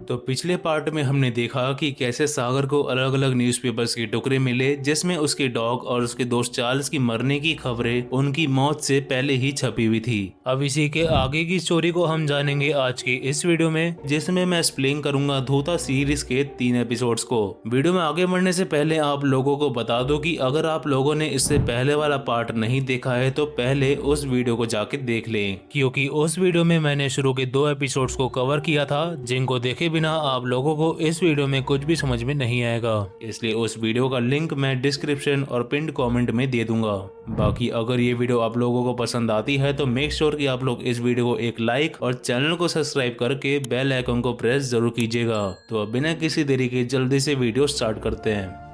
तो पिछले पार्ट में हमने देखा कि कैसे सागर को अलग अलग न्यूज़पेपर्स के टुकड़े मिले जिसमें उसके डॉग और उसके दोस्त चार्ल्स की मरने की खबरें उनकी मौत से पहले ही छपी हुई थी। अब इसी के आगे की स्टोरी को हम जानेंगे आज की इस वीडियो में, जिसमें मैं एक्सप्लेन करूंगा धूता सीरीज के 3 एपिसोड्स को। वीडियो में आगे बढ़ने से पहले आप लोगों को बता दो कि अगर आप लोगों ने इससे पहले वाला पार्ट नहीं देखा है तो पहले उस वीडियो को जाके देख लें, क्योंकि उस वीडियो में मैंने शुरू के 2 एपिसोड्स को कवर किया था जिनको देखे बिना आप लोगों को इस वीडियो में कुछ भी समझ में नहीं आएगा। इसलिए उस वीडियो का लिंक मैं डिस्क्रिप्शन और पिन कमेंट में दे दूंगा। बाकी अगर ये वीडियो आप लोगों को पसंद आती है तो मेक श्योर कि आप लोग इस वीडियो को एक लाइक और चैनल को सब्सक्राइब करके बेल आइकन को प्रेस जरूर कीजिएगा। तो अब बिना किसी देरी के जल्दी से वीडियो स्टार्ट करते हैं।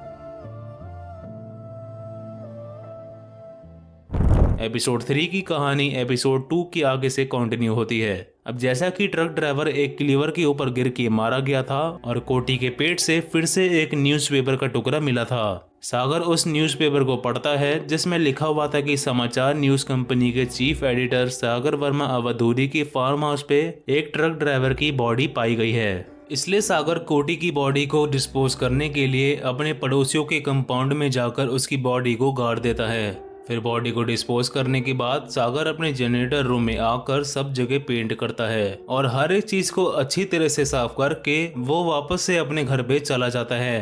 एपिसोड 3 की कहानी एपिसोड 2 के आगे से कंटिन्यू होती है। अब जैसा कि ट्रक ड्राइवर एक क्लीवर के ऊपर गिर के मारा गया था और कोटी के पेट से फिर से एक न्यूज़पेपर का टुकड़ा मिला था। सागर उस न्यूज़पेपर को पढ़ता है जिसमें लिखा हुआ था कि समाचार न्यूज़ कंपनी के चीफ एडिटर सागर वर्मा अवधूरी के फार्म हाउस पे एक ट्रक ड्राइवर की बॉडी पाई गई है। इसलिए सागर कोटी की बॉडी को डिस्पोज करने के लिए अपने पड़ोसियों के कंपाउंड में जाकर उसकी बॉडी को गाड़ देता है। फिर बॉडी को डिस्पोज करने के बाद सागर अपने जनरेटर रूम में आकर सब जगह पेंट करता है और हर एक चीज को अच्छी तरह से साफ करके वो वापस से अपने घर पे चला जाता है।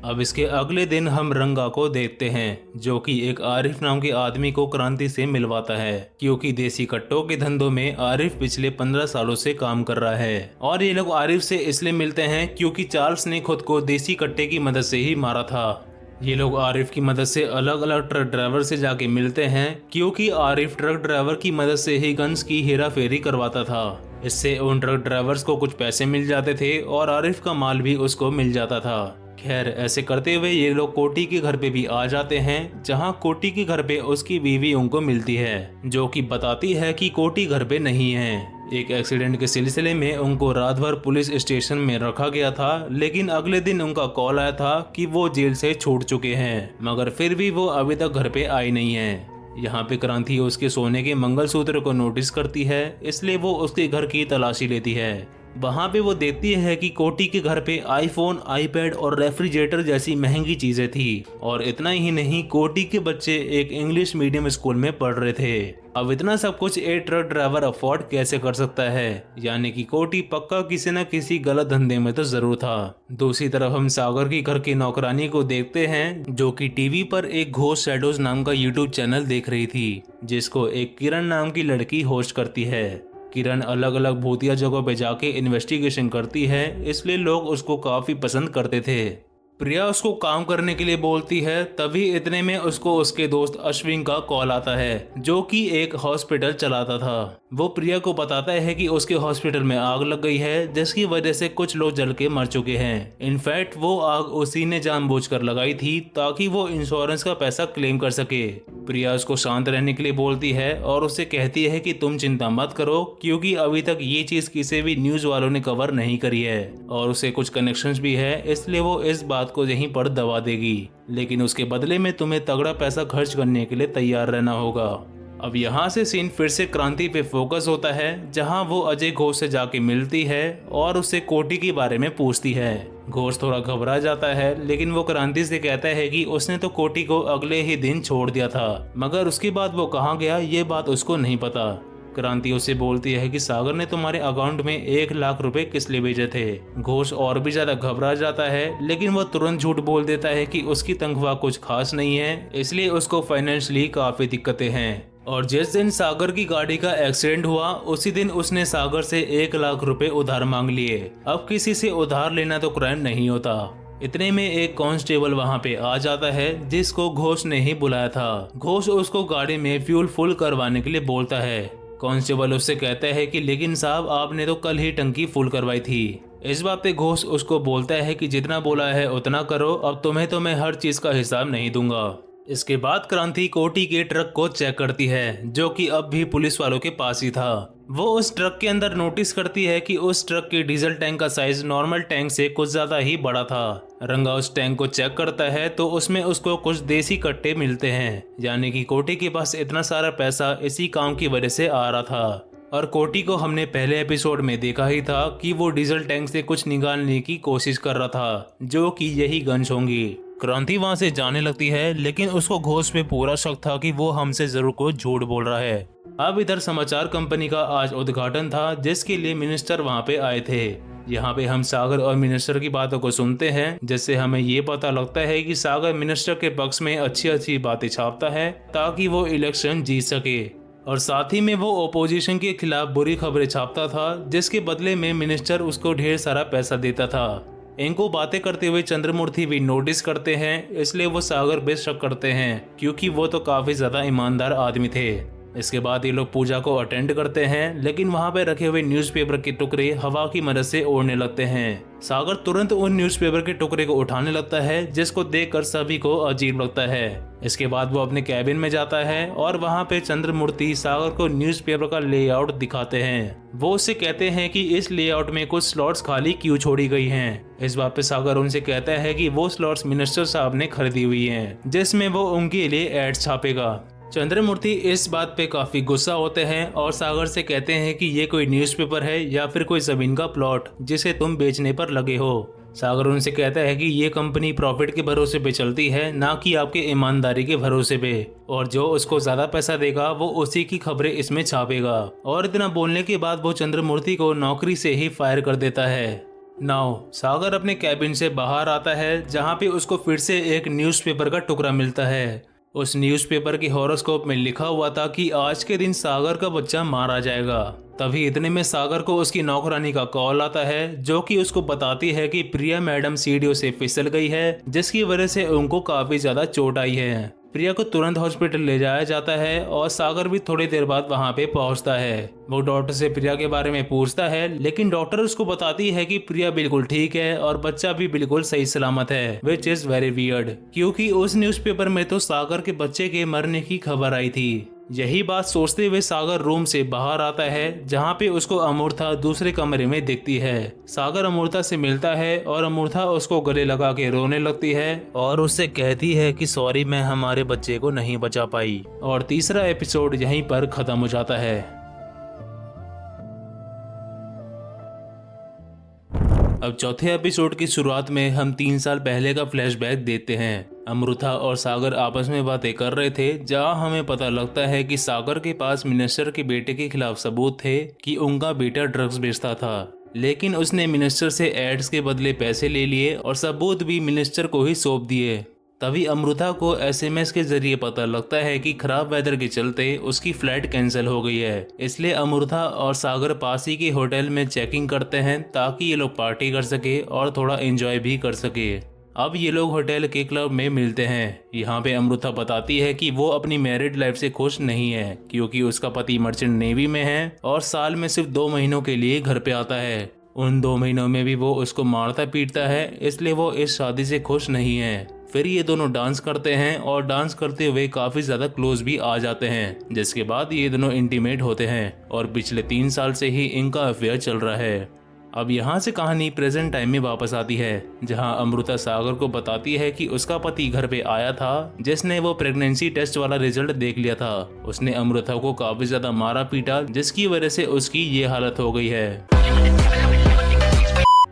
अब इसके अगले दिन हम रंगा को देखते हैं जो कि एक आरिफ नाम के आदमी को क्रांति से मिलवाता है, क्योंकि देसी कट्टों के धंधों में आरिफ पिछले 15 सालों से काम कर रहा है। और ये लोग आरिफ से इसलिए मिलते हैं क्योंकि चार्ल्स ने खुद को देसी कट्टे की मदद से ही मारा था। ये लोग आरिफ की मदद से अलग अलग ट्रक ड्राइवर से जाके मिलते हैं क्योंकि आरिफ ट्रक ड्राइवर की मदद से ही गन्स की हेरा फेरी करवाता था। इससे उन ट्रक ड्राइवर्स को कुछ पैसे मिल जाते थे और आरिफ का माल भी उसको मिल जाता था। खैर ऐसे करते हुए ये लोग कोटी के घर पे भी आ जाते हैं, जहां कोटी के घर पे उसकी बीवी उनको मिलती है जो कि बताती है कि कोटी घर पे नहीं है। एक एक्सीडेंट के सिलसिले में उनको रात भर पुलिस स्टेशन में रखा गया था, लेकिन अगले दिन उनका कॉल आया था कि वो जेल से छूट चुके हैं, मगर फिर भी वो अभी तक घर पे आई नहीं है। यहाँ पे क्रांति उसके सोने के मंगलसूत्र को नोटिस करती है, इसलिए वो उसके घर की तलाशी लेती है। वहाँ पे वो देखती है कि कोटी के घर पे आईफोन, आईपैड और रेफ्रिजरेटर जैसी महंगी चीजें थी। और इतना ही नहीं, कोटी के बच्चे एक इंग्लिश मीडियम स्कूल में पढ़ रहे थे। अब इतना सब कुछ एक ट्रक ड्राइवर अफोर्ड कैसे कर सकता है, यानी कि कोटी पक्का किसी न किसी गलत धंधे में तो जरूर था। दूसरी तरफ हम सागर की घर की नौकरानी को देखते हैं जो कि टीवी पर एक घोस्ट शैडोज नाम का यूट्यूब चैनल देख रही थी, जिसको एक किरण नाम की लड़की होस्ट करती है। किरण अलग अलग भूतिया जगहों पे जाके इन्वेस्टिगेशन करती है, इसलिए लोग उसको काफी पसंद करते थे। प्रिया उसको काम करने के लिए बोलती है, तभी इतने में उसको उसके दोस्त अश्विन का कॉल आता है जो कि एक हॉस्पिटल चलाता था। वो प्रिया को बताता है कि उसके हॉस्पिटल में आग लग गई है जिसकी वजह से कुछ लोग जल के मर चुके हैं। इनफैक्ट वो आग उसी ने जानबूझकर लगाई थी ताकि वो इंश्योरेंस का पैसा क्लेम कर सके। प्रिया उसको शांत रहने के लिए बोलती है और उससे कहती है कि तुम चिंता मत करो, क्योंकि अभी तक ये चीज किसी भी न्यूज वालों ने कवर नहीं करी है और उसे कुछ कनेक्शंस भी है, इसलिए वो इस बात को यहीं पर दबा देगी, लेकिन उसके बदले में तुम्हें तगड़ा पैसा खर्च करने के लिए तैयार रहना होगा। अब यहाँ से सीन फिर से क्रांति पे फोकस होता है, जहाँ वो अजय घोष से जाके मिलती है और उससे कोटी के बारे में पूछती है। घोष थोड़ा घबरा जाता है, लेकिन वो क्रांति से कहता है कि उसने तो कोटी को अगले ही दिन छोड़ दिया था, मगर उसके बाद वो कहाँ गया ये बात उसको नहीं पता। क्रांति उससे बोलती है कि सागर ने तुम्हारे अकाउंट में 1 लाख रुपए किस लिए भेजे थे। घोष और भी ज्यादा घबरा जाता है, लेकिन वो तुरंत झूठ बोल देता है कि उसकी तनख्वाह कुछ खास नहीं है, इसलिए उसको फाइनेंशियली काफी दिक्कतें हैं। और जिस दिन सागर की गाड़ी का एक्सीडेंट हुआ उसी दिन उसने सागर से 1 लाख रुपए उधार मांग लिए। अब किसी से उधार लेना तो क्राइम नहीं होता। इतने में एक कांस्टेबल वहां पे आ जाता है जिसको घोष ने ही बुलाया था। घोष उसको गाड़ी में फ्यूल फुल करवाने के लिए बोलता है। कांस्टेबल उससे कहता है कि लेकिन साहब आपने तो कल ही टंकी फुल करवाई थी। इस बात पे घोष उसको बोलता है कि जितना बोला है उतना करो, अब तुम्हें तो मैं हर चीज का हिसाब नहीं दूंगा। इसके बाद क्रांति कोटी के ट्रक को चेक करती है जो कि अब भी पुलिस वालों के पास ही था। वो उस ट्रक के अंदर नोटिस करती है कि उस ट्रक के डीजल टैंक का साइज नॉर्मल टैंक से कुछ ज्यादा ही बड़ा था। रंगा उस टैंक को चेक करता है तो उसमें उसको कुछ देसी कट्टे मिलते हैं, यानी कि कोटी के पास इतना सारा पैसा इसी काम की वजह से आ रहा था। और कोटी को हमने पहले एपिसोड में देखा ही था कि वो डीजल टैंक से कुछ निकालने की कोशिश कर रहा था, जो कि यही गन्स होंगी। क्रांति वहां से जाने लगती है, लेकिन उसको घोष पे पूरा शक था कि वो हमसे जरूर कुछ झूठ बोल रहा है। अब इधर समाचार कंपनी का आज उद्घाटन था, जिसके लिए मिनिस्टर वहां पे आए थे। यहाँ पे हम सागर और मिनिस्टर की बातों को सुनते हैं, जिससे हमें ये पता लगता है कि सागर मिनिस्टर के पक्ष में अच्छी अच्छी बातें छापता है ताकि वो इलेक्शन जीत सके, और साथ ही में वो ओपोजिशन के खिलाफ बुरी खबरें छापता था, जिसके बदले में मिनिस्टर उसको ढेर सारा पैसा देता था। इनको बातें करते हुए चंद्रमूर्ति भी नोटिस करते हैं, इसलिए वो सागर पे शक करते हैं, क्योंकि वो तो काफी ज्यादा ईमानदार आदमी थे। इसके बाद ये लोग पूजा को अटेंड करते हैं, लेकिन वहां पे रखे हुए न्यूज़पेपर के टुकड़े हवा की मदद से उड़ने लगते हैं। सागर तुरंत उन न्यूज़पेपर के टुकड़े को उठाने लगता है, जिसको देखकर सभी को अजीब लगता है। इसके बाद वो अपने कैबिन में जाता है और वहां पे चंद्रमूर्ति सागर को न्यूज़पेपर का लेआउट दिखाते हैं। वो उससे कहते हैं कि इस लेआउट में कुछ स्लॉट्स खाली क्यों छोड़ी गई हैं। इस बात पे सागर उनसे कहता है कि वो स्लॉट्स मिनिस्टर साहब ने खरीदी हुई हैं, जिसमें वो उनके लिए एड्स छापेगा। चंद्रमूर्ति इस बात पे काफी गुस्सा होते हैं और सागर से कहते हैं कि ये कोई न्यूज़पेपर है या फिर कोई जमीन का प्लॉट जिसे तुम बेचने पर लगे हो। सागर उनसे कहता है कि ये कंपनी प्रॉफिट के भरोसे पे चलती है, ना कि आपके ईमानदारी के भरोसे पे, और जो उसको ज्यादा पैसा देगा वो उसी की खबरें इसमें छापेगा। और इतना बोलने के बाद वो चंद्रमूर्ति को नौकरी से ही फायर कर देता है। नाउ सागर अपने कैबिन से बाहर आता है, जहाँ पे उसको फिर से एक न्यूज़पेपर का टुकड़ा मिलता है। उस न्यूज़पेपर की हॉरोस्कोप में लिखा हुआ था कि आज के दिन सागर का बच्चा मारा जाएगा। तभी इतने में सागर को उसकी नौकरानी का कॉल आता है, जो कि उसको बताती है कि प्रिया मैडम सीढ़ियों से फिसल गई है, जिसकी वजह से उनको काफी ज्यादा चोट आई है। प्रिया को तुरंत हॉस्पिटल ले जाया जाता है और सागर भी थोड़ी देर बाद वहां पे पहुंचता है। वो डॉक्टर से प्रिया के बारे में पूछता है, लेकिन डॉक्टर उसको बताती है कि प्रिया बिल्कुल ठीक है और बच्चा भी बिल्कुल सही सलामत है, विच इज वेरी वियर्ड, क्योंकि उस न्यूज़पेपर में तो सागर के बच्चे के मरने की खबर आई थी। यही बात सोचते हुए सागर रूम से बाहर आता है, जहाँ पे उसको अमूर्था दूसरे कमरे में दिखती है। सागर अमूर्था से मिलता है और अमूर्था उसको गले लगा के रोने लगती है और उससे कहती है कि सॉरी, मैं हमारे बच्चे को नहीं बचा पाई। और तीसरा एपिसोड यहीं पर खत्म हो जाता है। अब चौथे एपिसोड की शुरुआत में हम 3 साल पहले का फ्लैशबैक देखते हैं। अमृता और सागर आपस में बातें कर रहे थे, जहां हमें पता लगता है कि सागर के पास मिनिस्टर के बेटे के खिलाफ सबूत थे कि उनका बेटा ड्रग्स बेचता था, लेकिन उसने मिनिस्टर से एड्स के बदले पैसे ले लिए और सबूत भी मिनिस्टर को ही सौंप दिए। तभी अमृता को एसएमएस के जरिए पता लगता है कि खराब वेदर के चलते उसकी फ्लाइट कैंसिल हो गई है। इसलिए अमृता और सागर पास ही के होटल में चेकिंग करते हैं ताकि ये लोग पार्टी कर सके और थोड़ा एंजॉय भी कर सके। अब ये लोग होटल के क्लब में मिलते हैं। यहाँ पे अमृता बताती है कि वो अपनी मैरिड लाइफ से खुश नहीं है, क्योंकि उसका पति मर्चेंट नेवी में है और साल में सिर्फ 2 महीनों के लिए घर पे आता है। उन 2 महीनों में भी वो उसको मारता पीटता है, इसलिए वो इस शादी से खुश नहीं है। फिर ये दोनों डांस करते हैं और डांस करते हुए काफी ज्यादा क्लोज भी आ जाते हैं, जिसके बाद ये दोनों इंटीमेट होते हैं और पिछले 3 साल से ही इनका अफेयर चल रहा है। अब यहाँ से कहानी प्रेजेंट टाइम में वापस आती है, जहाँ अमृता सागर को बताती है कि उसका पति घर पे आया था, जिसने वो प्रेगनेंसी टेस्ट वाला रिजल्ट देख लिया था। उसने अमृता को काफी ज्यादा मारा पीटा, जिसकी वजह से उसकी ये हालत हो गई है।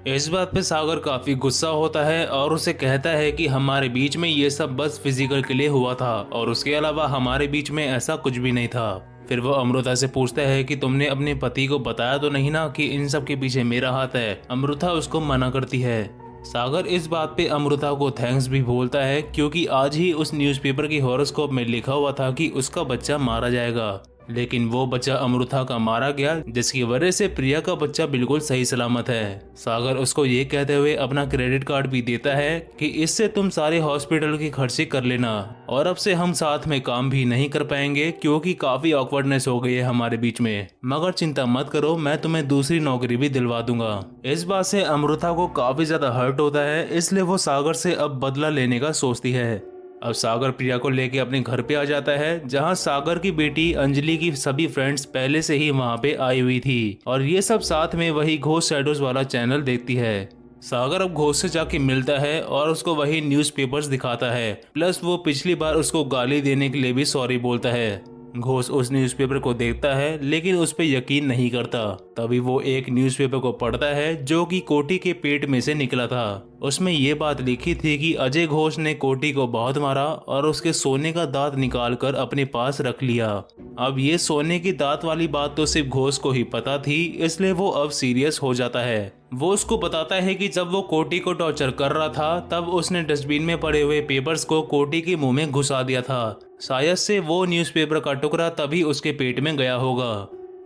इस बात पे सागर काफी गुस्सा होता है और उसे कहता है कि हमारे बीच में ये सब बस फिजिकल के लिए हुआ था और उसके अलावा हमारे बीच में ऐसा कुछ भी नहीं था। फिर वो अमृता से पूछता है कि तुमने अपने पति को बताया तो नहीं ना कि इन सब के पीछे मेरा हाथ है। अमृता उसको मना करती है। सागर इस बात पे अमृता को थैंक्स भी बोलता है, क्योंकि आज ही उस न्यूज़पेपर की हॉरोस्कोप में लिखा हुआ था कि उसका बच्चा मारा जाएगा, लेकिन वो बच्चा अमृता का मारा गया, जिसकी वजह से प्रिया का बच्चा बिल्कुल सही सलामत है। सागर उसको ये कहते हुए अपना क्रेडिट कार्ड भी देता है कि इससे तुम सारे हॉस्पिटल के खर्चे कर लेना, और अब से हम साथ में काम भी नहीं कर पाएंगे क्योंकि काफी ऑकवर्डनेस हो गई है हमारे बीच में, मगर चिंता मत करो, मैं तुम्हें दूसरी नौकरी भी दिलवा दूंगा। इस बात से अमृता को काफी ज्यादा हर्ट होता है, इसलिए वो सागर से अब बदला लेने का सोचती है। अब सागर प्रिया को लेके अपने घर पे आ जाता है, जहां सागर की बेटी अंजलि की सभी फ्रेंड्स पहले से ही वहां पे आई हुई थी और ये सब साथ में वही घोस्ट शैडोज वाला चैनल देखती है। सागर अब घोस्ट से जाके मिलता है और उसको वही न्यूज़पेपर्स दिखाता है, प्लस वो पिछली बार उसको गाली देने के लिए भी सॉरी बोलता है। घोष उस न्यूज़पेपर को देखता है लेकिन उस पर यकीन नहीं करता। तभी वो एक न्यूज़पेपर को पढ़ता है जो कि कोटी के पेट में से निकला था। उसमें ये बात लिखी थी कि अजय घोष ने कोटी को बहुत मारा और उसके सोने का दांत निकालकर अपने पास रख लिया। अब ये सोने की दांत वाली बात तो सिर्फ घोष को ही पता थी, इसलिए वो अब सीरियस हो जाता है। वो उसको बताता है कि जब वो कोटी को टॉर्चर कर रहा था तब उसने डस्टबिन में पड़े हुए पेपर्स को कोटी के मुंह में घुसा दिया था। शायद से वो न्यूज़पेपर का टुकड़ा तभी उसके पेट में गया होगा।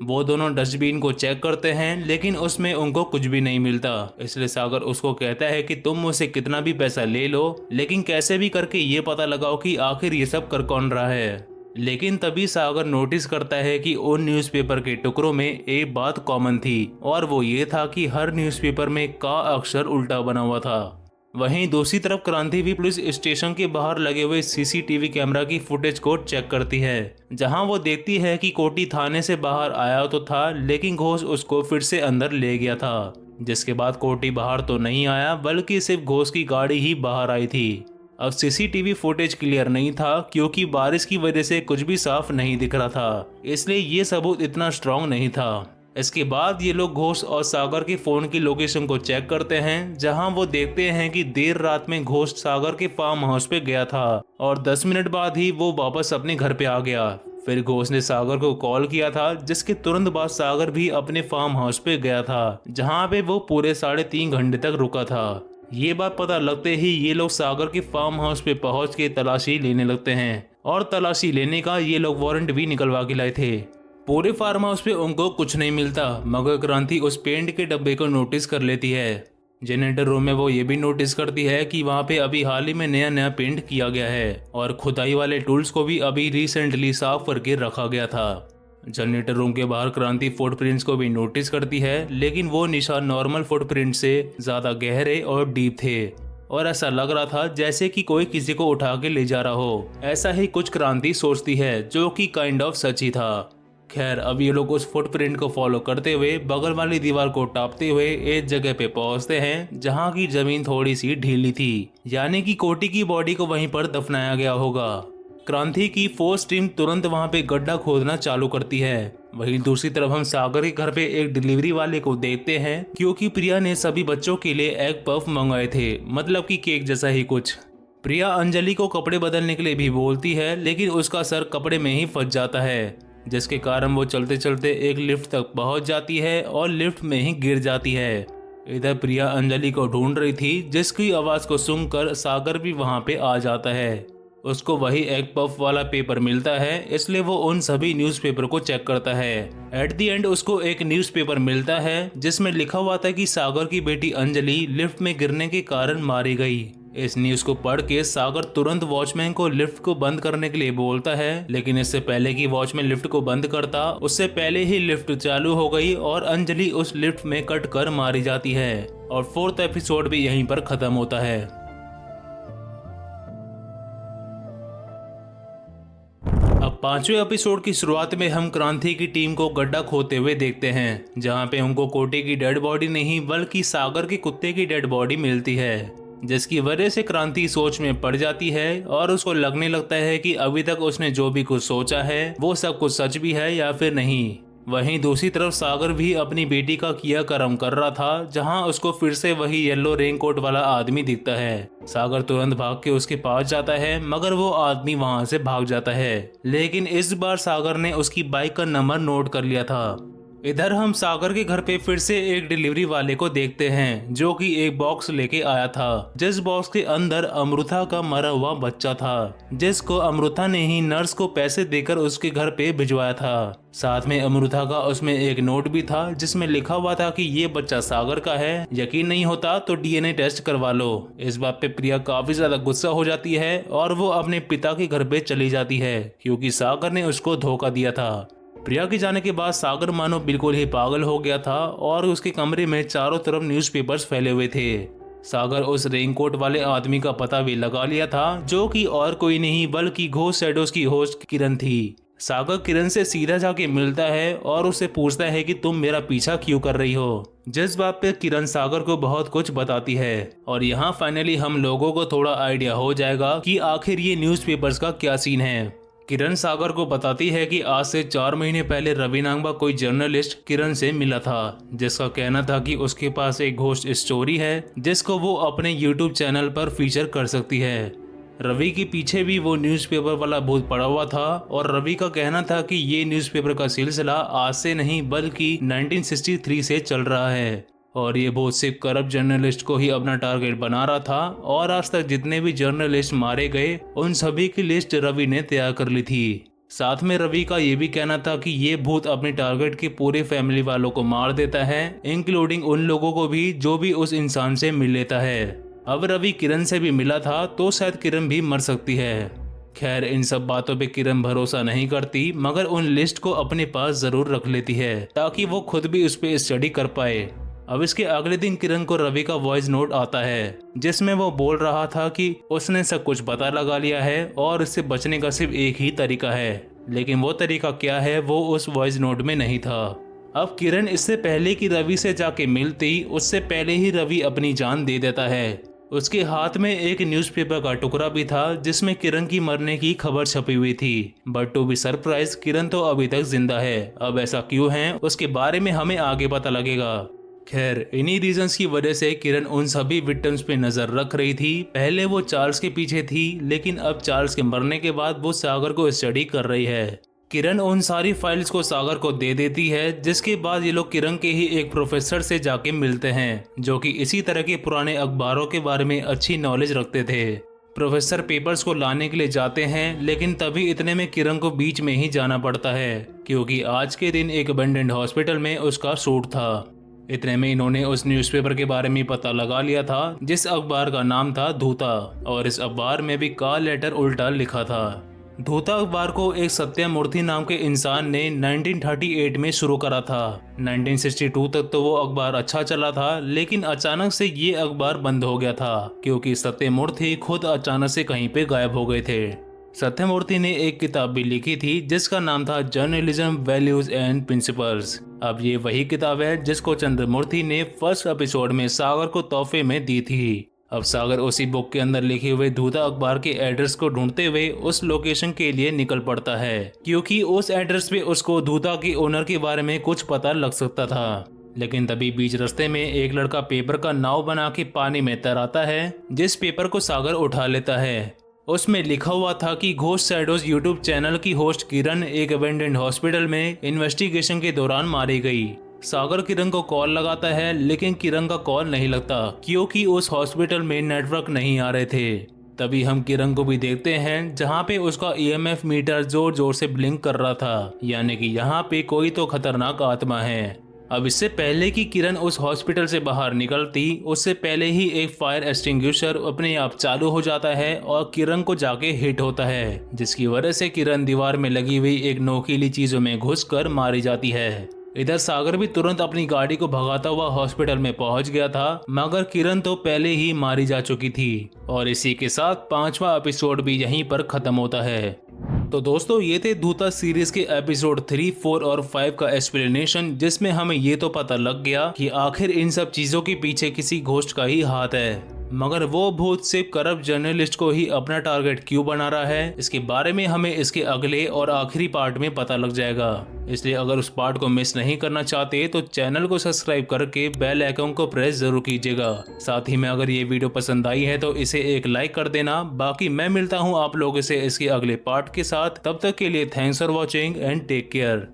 वो दोनों डस्टबिन को चेक करते हैं लेकिन उसमें उनको कुछ भी नहीं मिलता। इसलिए सागर उसको कहता है कि तुम मुझसे कितना भी पैसा ले लो लेकिन कैसे भी करके ये पता लगाओ कि आखिर ये सब कर कौन रहा है। लेकिन तभी सागर नोटिस करता है कि उन न्यूज़पेपर के टुकड़ों में एक बात कॉमन थी और वो ये था कि हर न्यूज़पेपर में का अक्षर उल्टा बना हुआ था। वहीं दूसरी तरफ क्रांति भी पुलिस स्टेशन के बाहर लगे हुए सीसीटीवी कैमरा की फुटेज को चेक करती है, जहां वो देखती है कि कोटी थाने से बाहर आया तो था लेकिन घोष उसको फिर से अंदर ले गया था। जिसके बाद कोटी बाहर तो नहीं आया बल्कि सिर्फ घोष की गाड़ी ही बाहर आई थी। अब सीसीटीवी फुटेज क्लियर नहीं था क्योंकि बारिश की वजह से कुछ भी साफ नहीं दिख रहा था, इसलिए ये सबूत इतना स्ट्रांग नहीं था। इसके बाद ये लोग घोष और सागर के फोन की लोकेशन को चेक करते हैं, जहां वो देखते हैं कि देर रात में घोष सागर के फार्म हाउस पे गया था और 10 मिनट बाद ही वो वापस अपने घर पे आ गया। फिर घोष ने सागर को कॉल किया था, जिसके तुरंत बाद सागर भी अपने फार्म हाउस पे गया था, जहाँ पे वो पूरे 3.5 घंटे तक रुका था। ये बात पता लगते ही ये लोग सागर के फार्म हाउस पे पहुंच के तलाशी लेने लगते हैं और तलाशी लेने का ये लोग वारंट भी निकलवा के लाए थे। पूरे फार्म हाउस पे उनको कुछ नहीं मिलता, मगर क्रांति उस पेंट के डब्बे को नोटिस कर लेती है। जनरेटर रूम में वो ये भी नोटिस करती है कि वहाँ पे अभी हाल ही में नया पेंट किया गया है और खुदाई वाले टूल्स को भी अभी रिसेंटली साफ करके रखा गया था। जनरेटर रूम के बाहर क्रांति फुटप्रिंट्स को भी नोटिस करती है, लेकिन वो निशान नॉर्मल फुटप्रिंट से ज्यादा गहरे और डीप थे और ऐसा लग रहा था जैसे कि कोई किसी को उठा के ले जा रहा हो। ऐसा ही कुछ क्रांति सोचती है, जो कि काइंड ऑफ सच ही था। खैर, अब ये लोग उस फुटप्रिंट को फॉलो करते हुए बगल वाली दीवार को टापते हुए एक जगह पे पहुंचते हैं जहां की जमीन थोड़ी सी ढीली थी, यानी कि कोटी की बॉडी को वहीं पर दफनाया गया होगा। क्रांति की फोर्स टीम तुरंत वहां पे गड्ढा खोदना चालू करती है। वहीं दूसरी तरफ हम सागर के घर पे एक डिलीवरी वाले को देखते हैं, क्योंकि प्रिया ने सभी बच्चों के लिए एग पफ मंगाए थे, मतलब कि केक जैसा ही कुछ। प्रिया अंजलि को कपड़े बदलने के लिए भी बोलती है, लेकिन उसका सर कपड़े में ही फंस जाता है, जिसके कारण वो चलते चलते एक लिफ्ट तक पहुंच जाती है और लिफ्ट में ही गिर जाती है। इधर प्रिया अंजलि को ढूंढ रही थी, जिसकी आवाज को सुनकर सागर भी वहां पे आ जाता है। उसको वही एग पफ वाला पेपर मिलता है, इसलिए वो उन सभी न्यूज़पेपर को चेक करता है। एट द एंड उसको एक न्यूज़पेपर मिलता है जिसमें लिखा हुआ था कि सागर की बेटी अंजलि लिफ्ट में गिरने के कारण मारी गई। इस न्यूज को पढ़ के सागर तुरंत वॉचमैन को लिफ्ट को बंद करने के लिए बोलता है, लेकिन इससे पहले कि वॉचमैन लिफ्ट को बंद करता, उससे पहले ही लिफ्ट चालू हो गई और अंजलि उस लिफ्ट में कट कर मारी जाती है और 4th एपिसोड भी यहीं पर खत्म होता है। अब 5वें एपिसोड की शुरुआत में हम क्रांति की टीम को गड्ढा खोदते हुए देखते हैं, जहां पे उनको कोटी की डेड बॉडी नहीं बल्कि सागर के कुत्ते की डेड बॉडी मिलती है, जिसकी वजह से क्रांति सोच में पड़ जाती है और उसको लगने लगता है कि अभी तक उसने जो भी कुछ सोचा है वो सब कुछ सच भी है या फिर नहीं। वहीं दूसरी तरफ सागर भी अपनी बेटी का किया कर्म कर रहा था, जहां उसको फिर से वही येलो रेनकोट वाला आदमी दिखता है। सागर तुरंत भाग के उसके पास जाता है, मगर वो आदमी वहां से भाग जाता है, लेकिन इस बार सागर ने उसकी बाइक का नंबर नोट कर लिया था। इधर हम सागर के घर पे फिर से एक डिलीवरी वाले को देखते हैं, जो कि एक बॉक्स लेके आया था, जिस बॉक्स के अंदर अमृता का मरा हुआ बच्चा था, जिसको अमृता ने ही नर्स को पैसे देकर उसके घर पे भिजवाया था। साथ में अमृता का उसमें एक नोट भी था, जिसमें लिखा हुआ था कि ये बच्चा सागर का है, यकीन नहीं होता तो डीएनए टेस्ट करवा लो। इस बात पे प्रिया काफी ज्यादा गुस्सा हो जाती है और वो अपने पिता के घर पे चली जाती है, क्योंकि सागर ने उसको धोखा दिया था। प्रिया के जाने के बाद सागर मानो बिल्कुल ही पागल हो गया था और उसके कमरे में चारों तरफ न्यूज़पेपर्स फैले हुए थे। सागर उस रेनकोट वाले आदमी का पता भी लगा लिया था, जो कि और कोई नहीं बल्कि घोस्ट शैडोज की होस्ट किरण थी। सागर किरण से सीधा जाके मिलता है और उससे पूछता है कि तुम मेरा पीछा क्यों कर रही हो, जिस बात पे किरण सागर को बहुत कुछ बताती है। और यहाँ फाइनली हम लोगों को थोड़ा आइडिया हो जाएगा कि आखिर ये न्यूज़पेपर्स का क्या सीन है, किरण सागर को बताती है कि आज से 4 महीने पहले रवि नांगबा कोई जर्नलिस्ट किरण से मिला था, जिसका कहना था कि उसके पास एक घोस्ट स्टोरी है जिसको वो अपने यूट्यूब चैनल पर फीचर कर सकती है। रवि के पीछे भी वो न्यूज़पेपर वाला भूत पड़ा हुआ था और रवि का कहना था कि ये न्यूज़पेपर का सिलसिला आज से नहीं बल्कि 1963 से चल रहा है और ये भूत सिर्फ करप्ट जर्नलिस्ट को ही अपना टारगेट बना रहा था और आज तक जितने भी जर्नलिस्ट मारे गए उन सभी की लिस्ट रवि ने तैयार कर ली थी। साथ में रवि का ये भी कहना था कि ये भूत अपने टारगेट के पूरे फैमिली वालों को मार देता है, इंक्लूडिंग उन लोगों को भी जो भी उस इंसान से मिल लेता है। अब रवि किरण से भी मिला था तो शायद किरण भी मर सकती है। खैर, इन सब बातों पे किरण भरोसा नहीं करती मगर उन लिस्ट को अपने पास जरूर रख लेती है ताकि वो खुद भी उस पर स्टडी कर पाए। अब इसके अगले दिन किरण को रवि का वॉइस नोट आता है जिसमें वो बोल रहा था कि उसने सब कुछ पता लगा लिया है और इससे बचने का सिर्फ एक ही तरीका है, लेकिन वो तरीका क्या है वो उस वॉइस नोट में नहीं था। अब किरण इससे पहले कि रवि से जाके मिलती उससे पहले ही रवि अपनी जान दे देता है। उसके हाथ में एक न्यूज़पेपर का टुकड़ा भी था जिसमें किरण की मरने की खबर छपी हुई थी, बट टू बी सरप्राइज किरण तो अभी तक जिंदा है। अब ऐसा क्यों है उसके बारे में हमें आगे पता लगेगा। खैर, इन्हीं रीजंस की वजह से किरण उन सभी विक्टिम्स पे नजर रख रही थी। पहले वो चार्ल्स के पीछे थी लेकिन अब चार्ल्स के मरने के बाद वो सागर को स्टडी कर रही है। किरण उन सारी फाइल्स को सागर को दे देती है जिसके बाद ये लोग किरण के ही एक प्रोफेसर से जाके मिलते हैं जो कि इसी तरह के पुराने अखबारों के बारे में अच्छी नॉलेज रखते थे। प्रोफेसर पेपर्स को लाने के लिए जाते हैं लेकिन तभी इतने में किरण को बीच में ही जाना पड़ता है क्योंकि आज के दिन एक अबेंडेंड हॉस्पिटल में उसका शूट था। इतने में इन्होंने उस न्यूज़पेपर के बारे में पता लगा लिया था जिस अखबार का नाम था धूता और इस अखबार में भी का लेटर उल्टा लिखा था। धूता अखबार को एक सत्यमूर्ति नाम के इंसान ने 1938 में शुरू करा था। 1962 तक तो वो अखबार अच्छा चला था लेकिन अचानक से ये अखबार बंद हो गया था क्योंकि सत्यमूर्ति खुद अचानक से कहीं पे गायब हो गए थे। सत्यमूर्ति ने एक किताब भी लिखी थी जिसका नाम था जर्नलिज्म वैल्यूज एंड प्रिंसिपल्स। अब ये वही किताब है जिसको चंद्रमूर्ति ने फर्स्ट एपिसोड में सागर को तोहफे में दी थी। अब सागर उसी बुक के अंदर लिखे हुए धूता अखबार के एड्रेस को ढूंढते हुए उस लोकेशन के लिए निकल पड़ता है क्योंकि उस एड्रेस पे उसको धूता के ओनर के बारे में कुछ पता लग सकता था। लेकिन तभी बीच रास्ते में एक लड़का पेपर का नाव बना के पानी में तैराता है जिस पेपर को सागर उठा लेता है। उसमें लिखा हुआ था कि घोस्ट शैडोज यूट्यूब चैनल की होस्ट किरण एक अबेंडेंड हॉस्पिटल में इन्वेस्टिगेशन के दौरान मारी गई। सागर किरण को कॉल लगाता है लेकिन किरण का कॉल नहीं लगता क्योंकि उस हॉस्पिटल में नेटवर्क नहीं आ रहे थे। तभी हम किरण को भी देखते हैं जहां पे उसका ईएमएफ मीटर जोर जोर से ब्लिंक कर रहा था, यानी कि यहाँ पे कोई तो खतरनाक आत्मा है। अब इससे पहले कि किरण उस हॉस्पिटल से बाहर निकलती उससे पहले ही एक फायर एक्सटिंग्विशर अपने आप चालू हो जाता है और किरण को जाके हिट होता है जिसकी वजह से किरण दीवार में लगी हुई एक नोकीली चीजों में घुसकर मारी जाती है। इधर सागर भी तुरंत अपनी गाड़ी को भगाता हुआ हॉस्पिटल में पहुंच गया था मगर किरण तो पहले ही मारी जा चुकी थी और इसी के साथ 5वां एपिसोड भी यहीं पर खत्म होता है। तो दोस्तों, ये थे धूता सीरीज के एपिसोड 3, 4 और 5 का एक्सप्लेनेशन जिसमें हमें ये तो पता लग गया कि आखिर इन सब चीजों के पीछे किसी घोस्ट का ही हाथ है, मगर वो भूत सिर्फ करप्ट जर्नलिस्ट को ही अपना टारगेट क्यों बना रहा है इसके बारे में हमें इसके अगले और आखिरी पार्ट में पता लग जाएगा। इसलिए अगर उस पार्ट को मिस नहीं करना चाहते तो चैनल को सब्सक्राइब करके बेल आइकन को प्रेस जरूर कीजिएगा। साथ ही में अगर ये वीडियो पसंद आई है तो इसे एक लाइक कर देना। बाकी मैं मिलता हूँ आप लोगों से इसके अगले पार्ट के साथ, तब तक के लिए thanks for watching and take care.